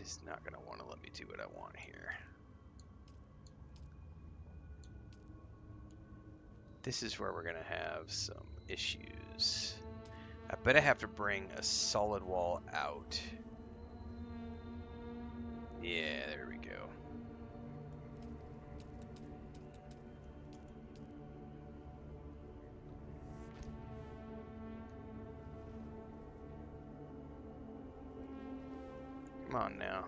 is not going to want to let me do what I want here. This is where we're going to have some issues. I bet I have to bring a solid wall out. Yeah, there we go. Come on now.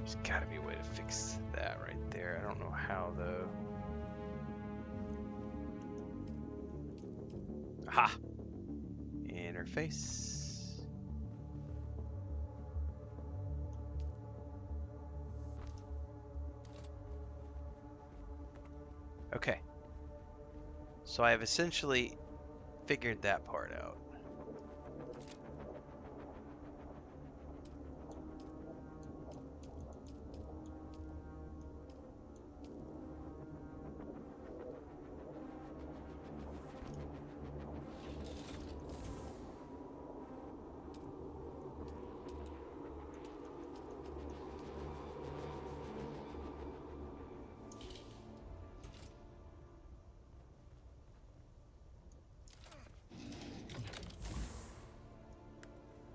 There's gotta be a way to fix that right there. I don't know how though. Aha! Interface. Okay. So I have essentially figured that part out.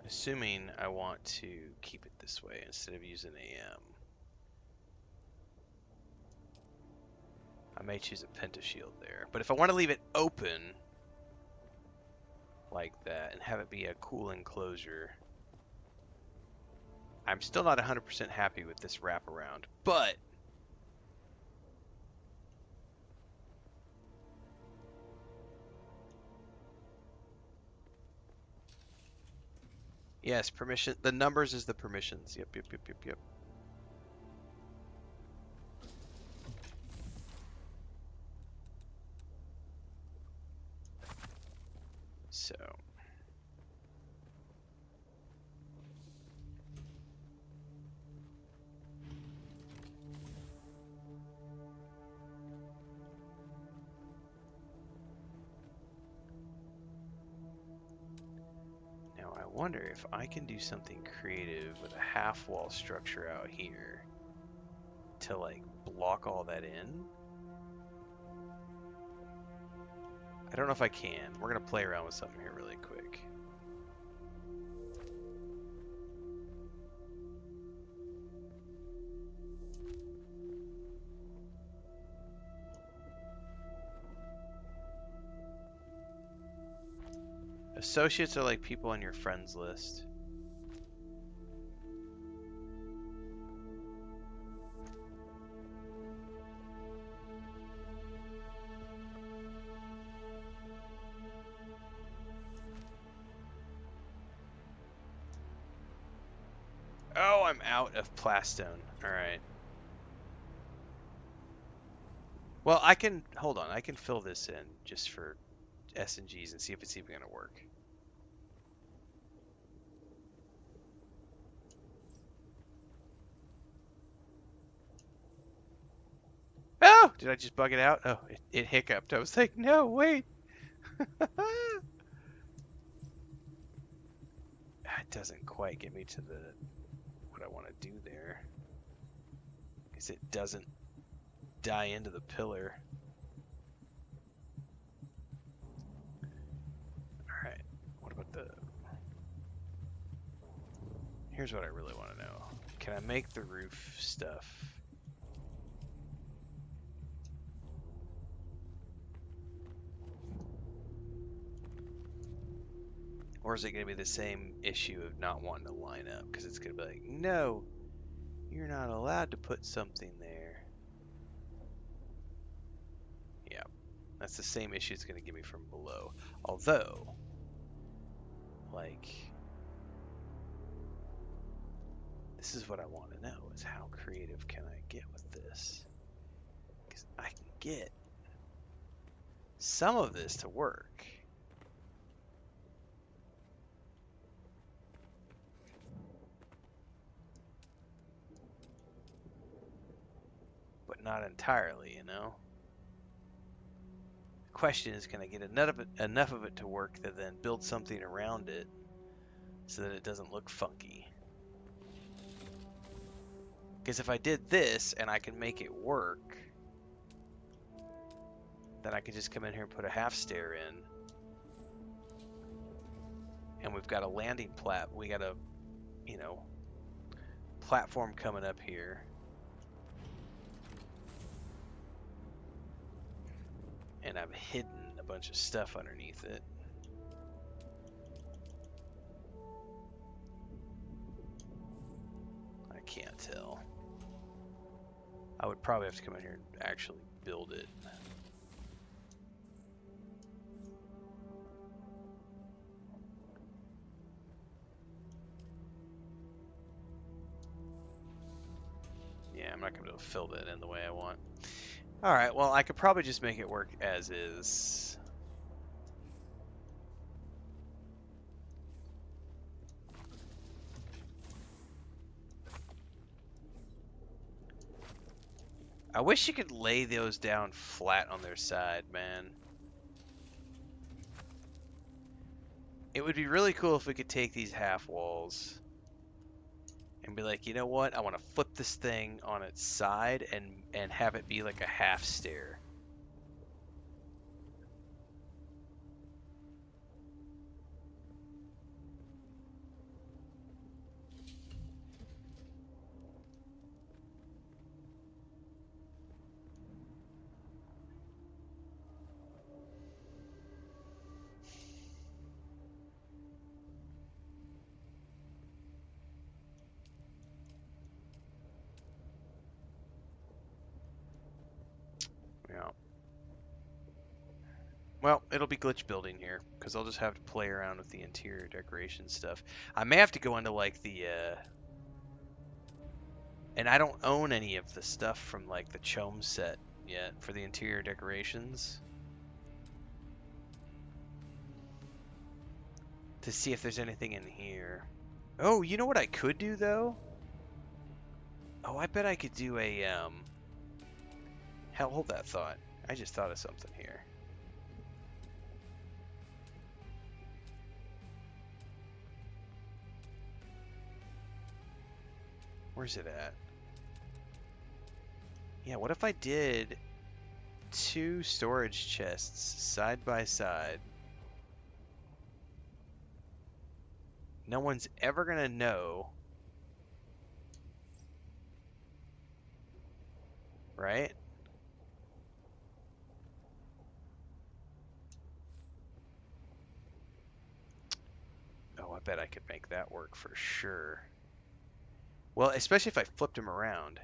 Assuming I want to keep it this way instead of using AM. I may choose a pentashield there. But if I want to leave it open like that and have it be a cool enclosure, I'm still not 100% happy with this wraparound. But yes, permission. The numbers is the permissions. Yep. So. Now I wonder if I can do something creative with a half wall structure out here to like block all that in. I don't know if I can. We're going to play around with something here really quick. Associates are like people on your friends list. Oh, I'm out of plastone. Alright. Well, I can... Hold on. I can fill this in just for S&Gs and see if it's even going to work. Oh! Did I just bug it out? Oh, it hiccuped. I was like, no, wait. It doesn't quite get me to the... what I want to do there. Because it doesn't die into the pillar. Alright, what about the... Here's what I really want to know. Can I make the roof stuff? Or is it going to be the same issue of not wanting to line up? Because it's going to be like, no, you're not allowed to put something there. Yeah, that's the same issue it's going to give me from below. Although, like, this is what I want to know, is how creative can I get with this? Because I can get some of this to work. But not entirely, you know? The question is, can I get enough of it to work to then build something around it so that it doesn't look funky? Because if I did this and I can make it work, then I could just come in here and put a half stair in. And we've got a landing we got a, you know, platform coming up here. And I've hidden a bunch of stuff underneath it. I can't tell. I would probably have to come in here and actually build it. Yeah, I'm not going to be able to fill that in the way I want. Alright, well, I could probably just make it work as is. I wish you could lay those down flat on their side, man. It would be really cool if we could take these half walls and be like, you know what? I want to flip this thing on its side and have it be like a half stair. Yeah. Well, it'll be glitch building here, because I'll just have to play around with the interior decoration stuff. I may have to go into, like, the, and I don't own any of the stuff from, like, the Chome set yet for the interior decorations. To see if there's anything in here. Oh, you know what I could do, though? Oh, I bet I could do a, Hell, hold that thought. I just thought of something here. Where's it at? Yeah, what if I did 2 storage chests side by side? No one's ever gonna know. Right? Oh, I bet I could make that work for sure. Well, especially if I flipped them around.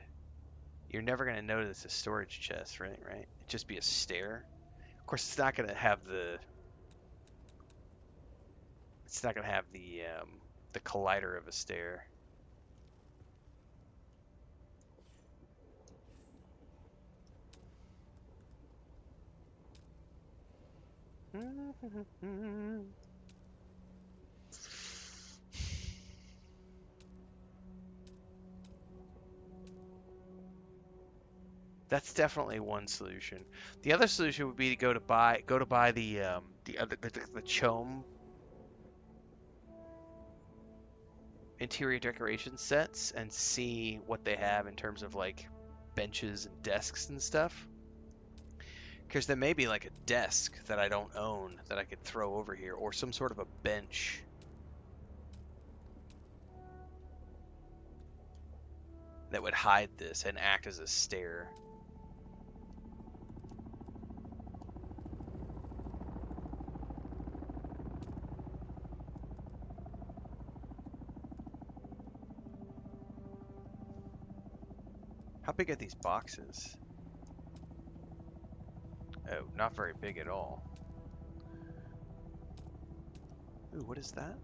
You're never going to notice a storage chest, right? It'd just be a stair. Of course, it's not going to have the... It's not going to have the collider of a stair. That's definitely one solution. The other solution would be to go to buy the Chome interior decoration sets and see what they have in terms of like benches and desks and stuff. Because there may be like a desk that I don't own that I could throw over here, or some sort of a bench that would hide this and act as a stair. How big are these boxes? Oh, not very big at all. Ooh, what is that?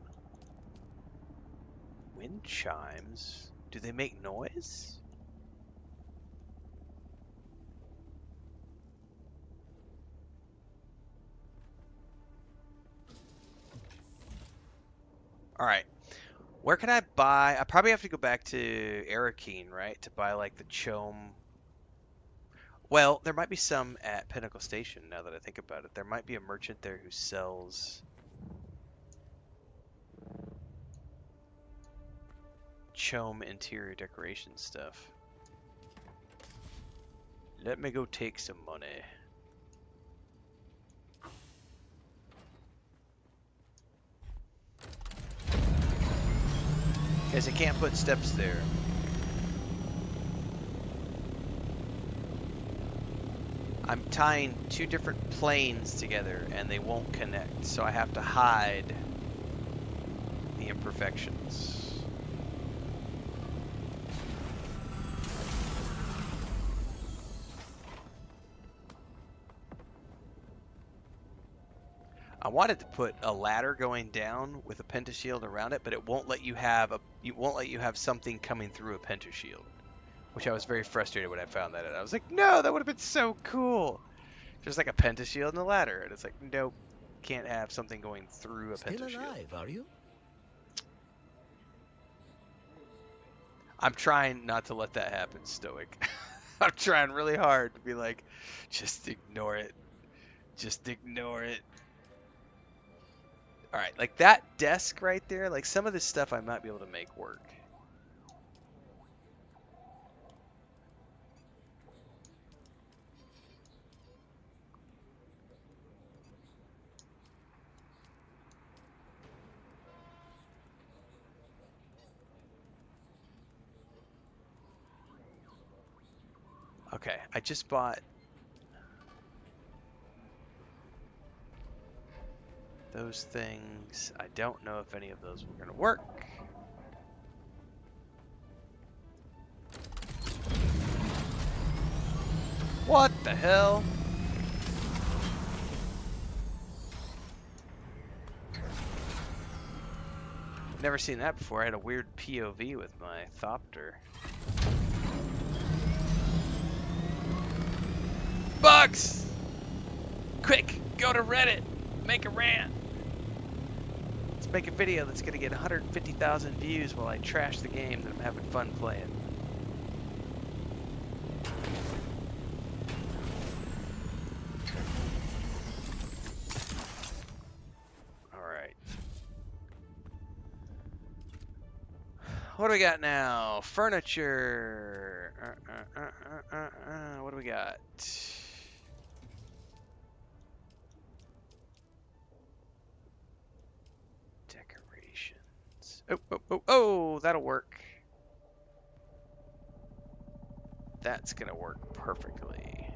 Wind chimes? Do they make noise? Alright. Where can I buy? I probably have to go back to Arakeen, right? To buy like the Chome. Well, there might be some at Pinnacle Station now that I think about it. There might be a merchant there who sells Chome interior decoration stuff. Let me go take some money. Because I can't put steps there. I'm tying two different planes together and they won't connect, so I have to hide the imperfections. I wanted to put a ladder going down with a pentashield around it, but it won't let you have something coming through a pentashield, which I was very frustrated when I found that out. I was like, no, that would have been so cool. There's like a pentashield and a ladder, and it's like, nope, can't have something going through a pentashield. Still alive, are you? I'm trying not to let that happen, Stoic. I'm trying really hard to be like, just ignore it. Just ignore it. Alright, like that desk right there, like some of this stuff I might be able to make work. Okay, I just bought those things. I don't know if any of those were going to work. What the hell? Never seen that before. I had a weird POV with my Thopter. Bugs! Quick, go to Reddit. Make a rant. Let's make a video that's going to get 150,000 views while I trash the game that I'm having fun playing. Alright. What do we got now? Furniture. What do we got? Oh, that'll work. That's gonna work perfectly.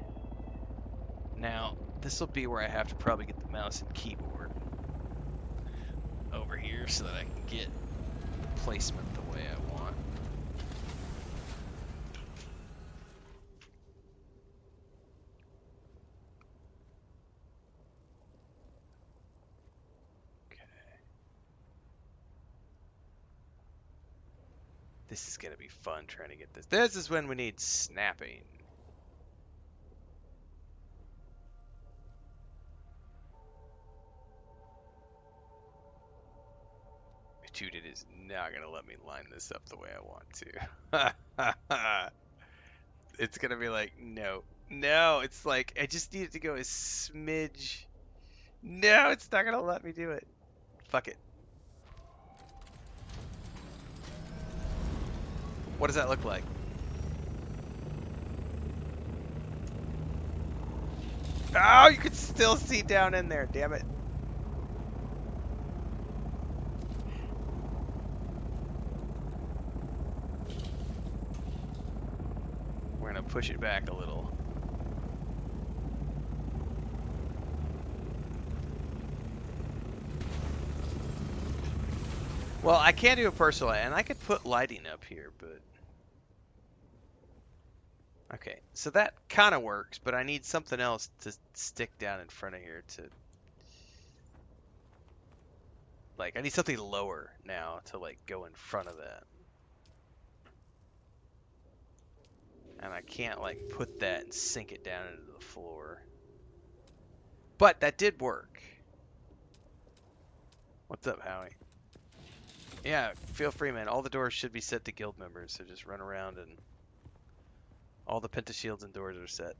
Now, this will be where I have to probably get the mouse and keyboard over here so that I can get the placement the way I want. This is gonna be fun trying to get this. This is when we need snapping. Dude, it is not gonna let me line this up the way I want to. It's gonna be like, no. No, it's like, I just need it to go a smidge. No, it's not gonna let me do it. Fuck it. What does that look like? Oh, you can still see down in there, damn it. We're gonna push it back a little. Well, I can't do a personal, and I could put lighting up here, but Okay, so that kind of works, but I need something else to stick down in front of here to, like, I need something lower now to, like, go in front of that. And I can't, like, put that and sink it down into the floor. But that did work. What's up, Howie? Yeah, feel free, man. All the doors should be set to guild members, so just run around and all the pentashields and doors are set.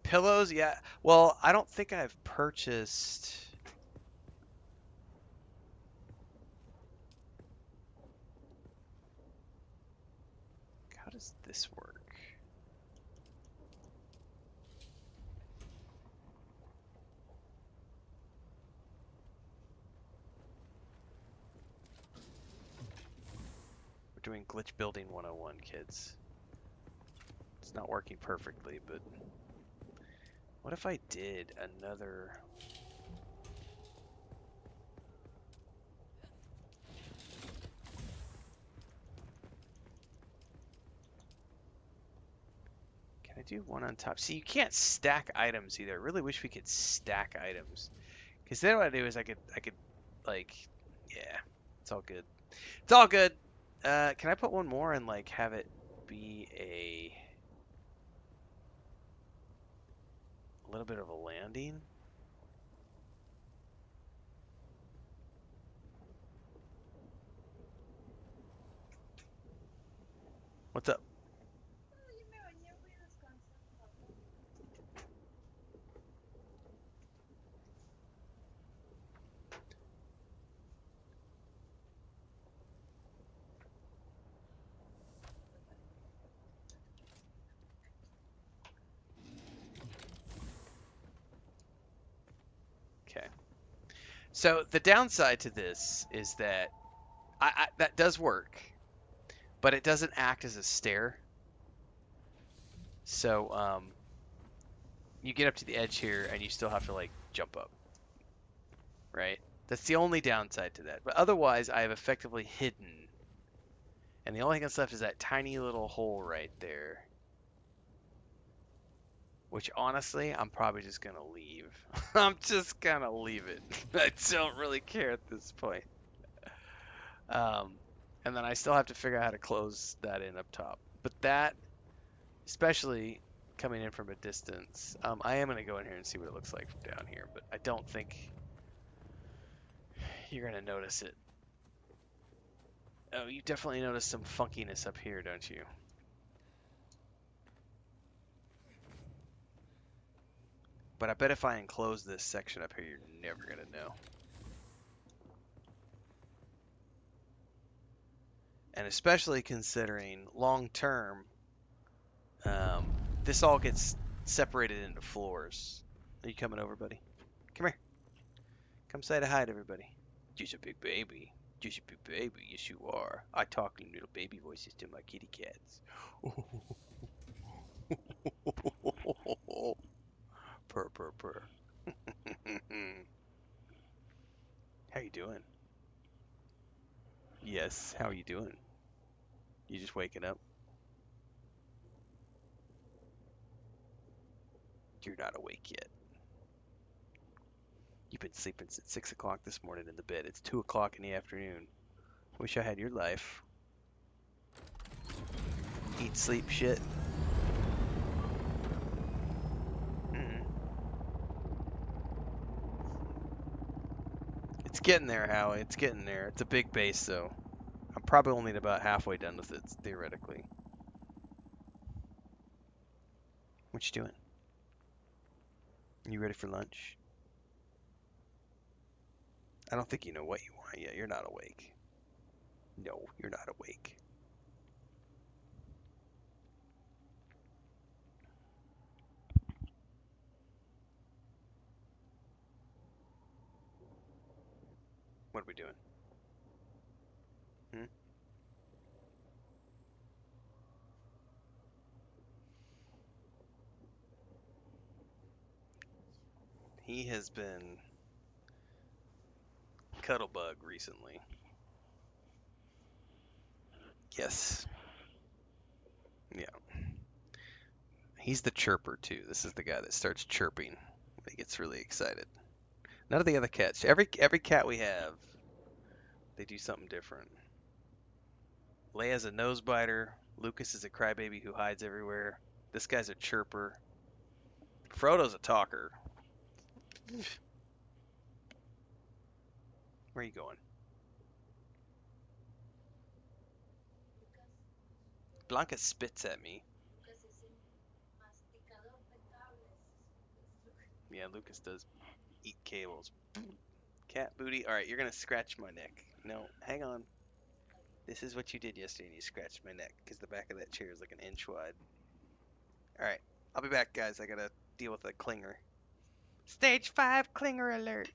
Pillows, yeah. Well, I don't think I've purchased. How does this work? We're doing glitch building 101, kids. It's not working perfectly, but what if I did another? Can I do one on top? See, you can't stack items either. I really wish we could stack items. Because then what I do is I could, like, yeah, it's all good. It's all good. Can I put one more and, like, have it be a little bit of a landing? What's up? Okay. So the downside to this is that that does work, but it doesn't act as a stair. So you get up to the edge here and you still have to like jump up, right? That's the only downside to that. But otherwise, I have effectively hidden, and the only thing that's left is that tiny little hole right there. Which honestly, I'm probably just gonna leave. I'm just gonna leave it. I don't really care at this point. Um, and then I still have to figure out how to close that in up top. But that, especially coming in from a distance, I am gonna go in here and see what it looks like from down here. But I don't think you're gonna notice it. Oh, you definitely notice some funkiness up here, don't you? But I bet if I enclose this section up here, you're never gonna know. And especially considering long term, this all gets separated into floors. Are you coming over, buddy? Come here. Come say hi to everybody. Just a big baby. Just a big baby. Yes, you are. I talk in little baby voices to my kitty cats. Purr, purr, purr. How you doing? Yes, how are you doing? You just waking up? You're not awake yet. You've been sleeping since 6 o'clock this morning in the bed. It's 2 o'clock in the afternoon. Wish I had your life. Eat, sleep, shit. Mm. It's getting there, Howie. It's getting there. It's a big base, though. I'm probably only about halfway done with it, theoretically. What you doing? You ready for lunch? I don't think you know what you want yet. You're not awake. No, you're not awake. What are we doing? Hmm? He has been Cuddlebug recently. Yes. Yeah. He's the chirper too. This is the guy that starts chirping when he gets really excited. None of the other cats. Every cat we have, they do something different. Leia's a nose biter. Lucas is a crybaby who hides everywhere. This guy's a chirper. Frodo's a talker. Where are you going? Blanca spits at me. Yeah, Lucas does eat cables. Cat booty. All right, you're gonna scratch my neck. No, hang on. This is what you did yesterday, and you scratched my neck because the back of that chair is like an inch wide. All right, I'll be back, guys. I gotta deal with a clinger. Stage 5 clinger alert.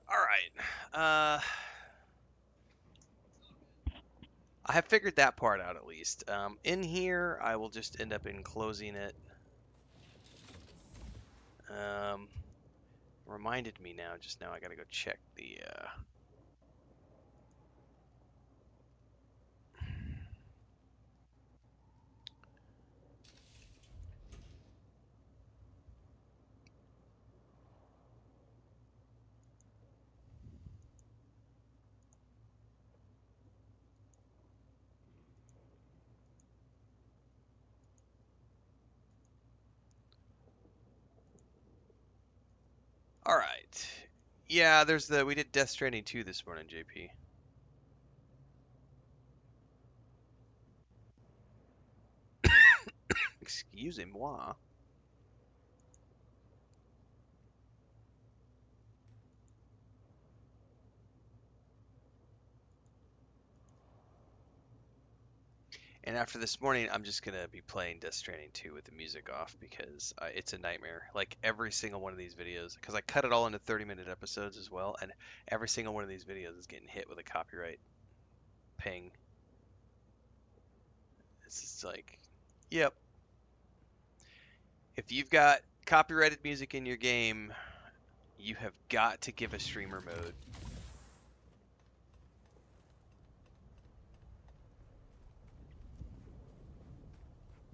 All right. I have figured that part out at least. In here, I will just end up enclosing it. Um, reminded me now. Just now, I gotta go check the. All right. Yeah, there's the. We did Death Stranding 2 this morning, JP. Excusez-moi. And after this morning, I'm just gonna be playing Death Stranding 2 with the music off because it's a nightmare. Like every single one of these videos, because I cut it all into 30-minute episodes as well, and every single one of these videos is getting hit with a copyright ping. It's just like, yep. If you've got copyrighted music in your game, you have got to give a streamer mode.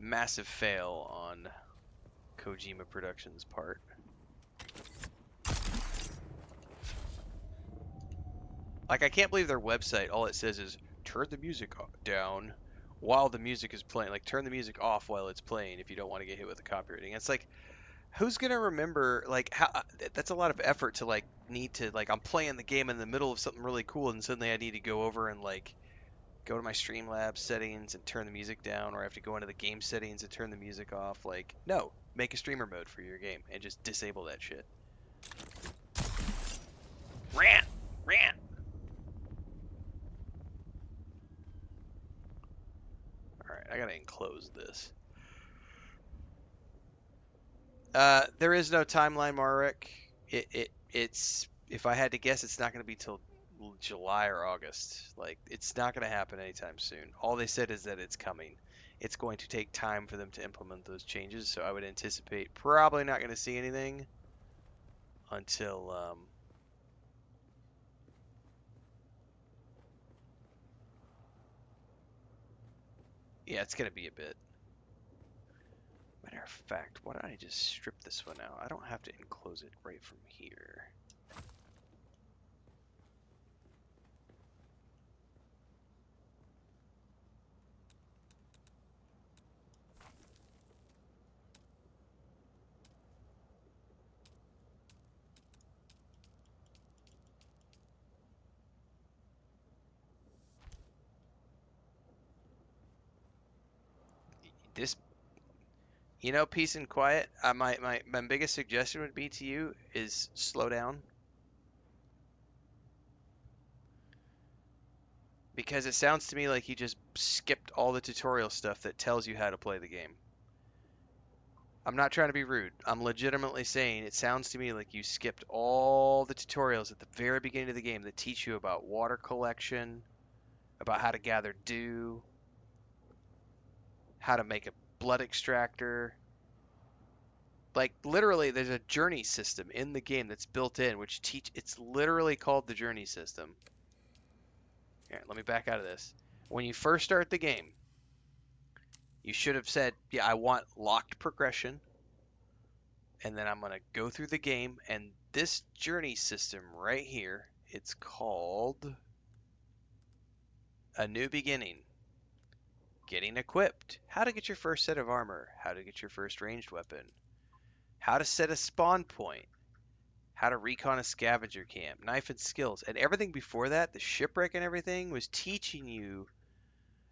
Massive fail on Kojima Productions' part. Like, I can't believe their website, all it says is, turn the music down while the music is playing. Like, turn the music off while it's playing if you don't want to get hit with the copywriting. It's like, who's going to remember, like, how, that's a lot of effort to, like, need to, like, I'm playing the game in the middle of something really cool, and suddenly I need to go over and, like, go to my Streamlabs settings and turn the music down, or I have to go into the game settings and turn the music off. Like, no, make a streamer mode for your game and just disable that shit. Rant! Rant! Alright, I gotta enclose this. There is no timeline, Marek. It It's if I had to guess, it's not going to be till July or August. Like it's not going to happen anytime soon. All they said is that it's coming. It's going to take time for them to implement those changes, so I would anticipate probably not going to see anything until yeah, it's going to be a bit. Matter of fact, why don't I just strip this one out? I don't have to enclose it right from here. This, peace and quiet. My biggest suggestion would be to you is slow down. Because it sounds to me like you just skipped all the tutorial stuff that tells you how to play the game. I'm not trying to be rude. I'm legitimately saying it sounds to me like you skipped all the tutorials at the very beginning of the game that teach you about water collection, about how to gather dew, how to make a blood extractor. Like literally there's a journey system in the game that's built in which it's literally called the journey system. Here, let me back out of this. When you first start the game, you should have said, yeah, I want locked progression. And then I'm going to go through the game, and this journey system right here, it's called A New Beginning. Getting equipped. How to get your first set of armor. How to get your first ranged weapon. How to set a spawn point. How to recon a scavenger camp. Knife and skills. And everything before that, the shipwreck and everything, was teaching you.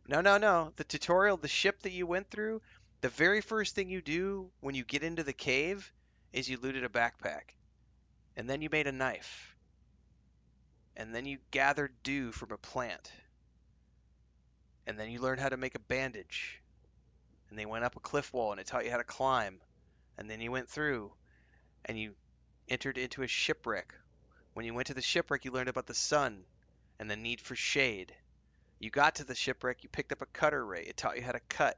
No. The tutorial, the ship that you went through, the very first thing you do when you get into the cave is you looted a backpack. And then you made a knife. And then you gathered dew from a plant. And then you learned how to make a bandage. And they went up a cliff wall and it taught you how to climb. And then you went through and you entered into a shipwreck. When you went to the shipwreck, you learned about the sun and the need for shade. You got to the shipwreck, you picked up a cutter ray. It taught you how to cut.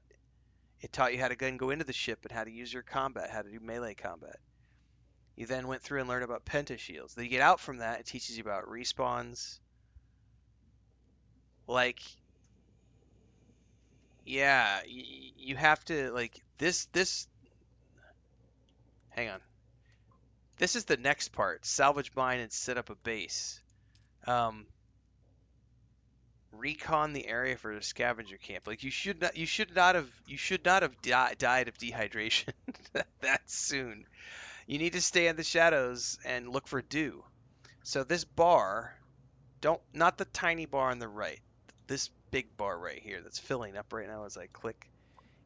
It taught you how to go into the ship and how to use your combat, how to do melee combat. You then went through and learned about pentashields. Then you get out from that, it teaches you about respawns. Like, yeah, you have to, like, this, hang on. This is the next part. Salvage mine and set up a base. Recon the area for a scavenger camp. Like, you should not have died of dehydration that soon. You need to stay in the shadows and look for dew. So this bar, not the tiny bar on the right, this big bar right here that's filling up right now as I click.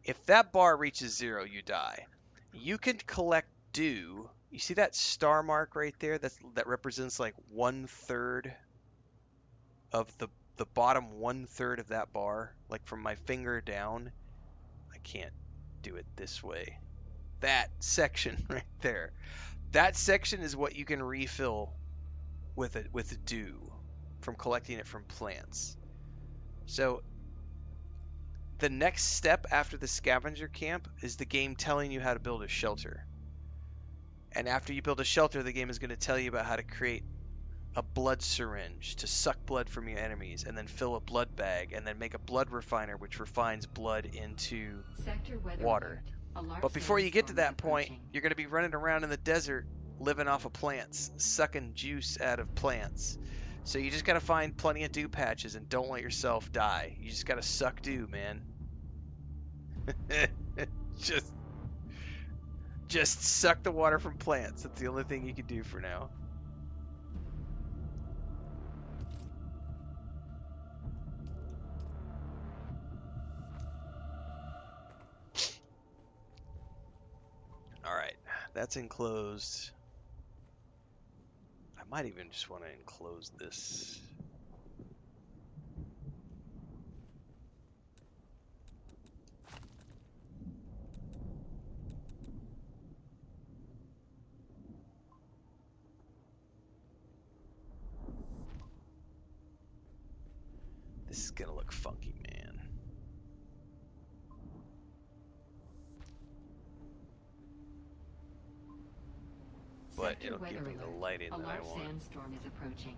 If that bar reaches 0, you die. You can collect dew. You see that star mark right there? That represents like 1/3 of the bottom 1/3 of that bar. Like from my finger down. I can't do it this way. That section right there. That section is what you can refill with dew from collecting it from plants. So the next step after the scavenger camp is the game telling you how to build a shelter. And after you build a shelter, the game is going to tell you about how to create a blood syringe to suck blood from your enemies, and then fill a blood bag, and then make a blood refiner, which refines blood into water. But before you get to that point, you're going to be running around in the desert, living off of plants, sucking juice out of plants. So you just got to find plenty of dew patches and don't let yourself die. You just got to suck dew, man. Just suck the water from plants. That's the only thing you can do for now. Alright, that's enclosed. I might even just want to enclose this. This is gonna look funky, man. But Sector it'll weather give me the alert. lighting A that I large want. sandstorm is approaching.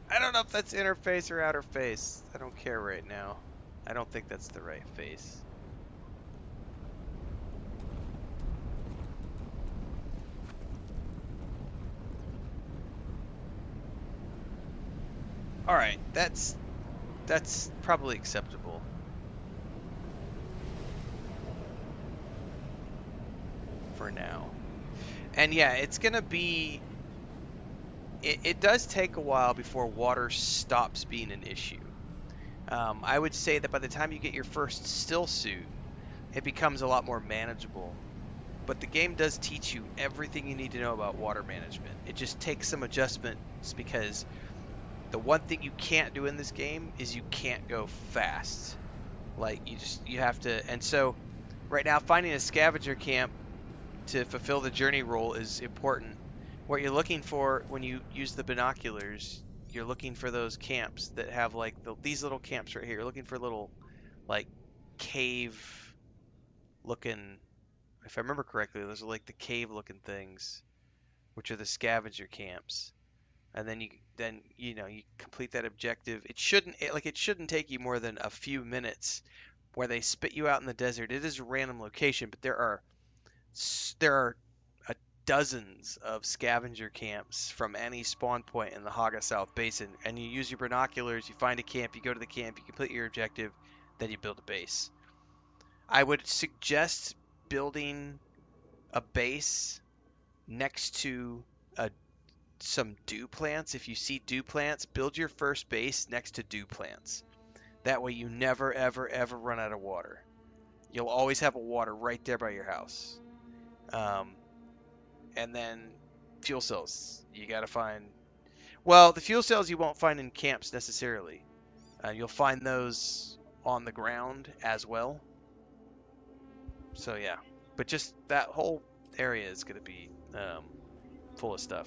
I don't know if that's inner face or outer face. I don't care right now. I don't think that's the right face. All right, that's probably acceptable for now. And yeah, it's gonna be. It does take a while before water stops being an issue. I would say that by the time you get your first still suit, it becomes a lot more manageable. But the game does teach you everything you need to know about water management. It just takes some adjustments because the one thing you can't do in this game is you can't go fast. Like you have to. And so right now finding a scavenger camp to fulfill the journey role is important. What you're looking for when you use the binoculars, you're looking for those camps that have like these little camps right here. You're looking for little like cave looking, if I remember correctly, those are like the cave looking things, which are the scavenger camps. And then you complete that objective. It shouldn't take you more than a few minutes where they spit you out in the desert. It is a random location, but there are dozens of scavenger camps from any spawn point in the Haga South Basin, and you use your binoculars, you find a camp, you go to the camp, you complete your objective, then you build a base. I would suggest building a base next to a, some dew plants. If you see dew plants, build your first base next to dew plants. That way you never, ever, ever run out of water. You'll always have a water right there by your house. Um, and then fuel cells. You got to find. Well, the fuel cells you won't find in camps necessarily. You'll find those on the ground as well. So yeah, but just that whole area is going to be full of stuff.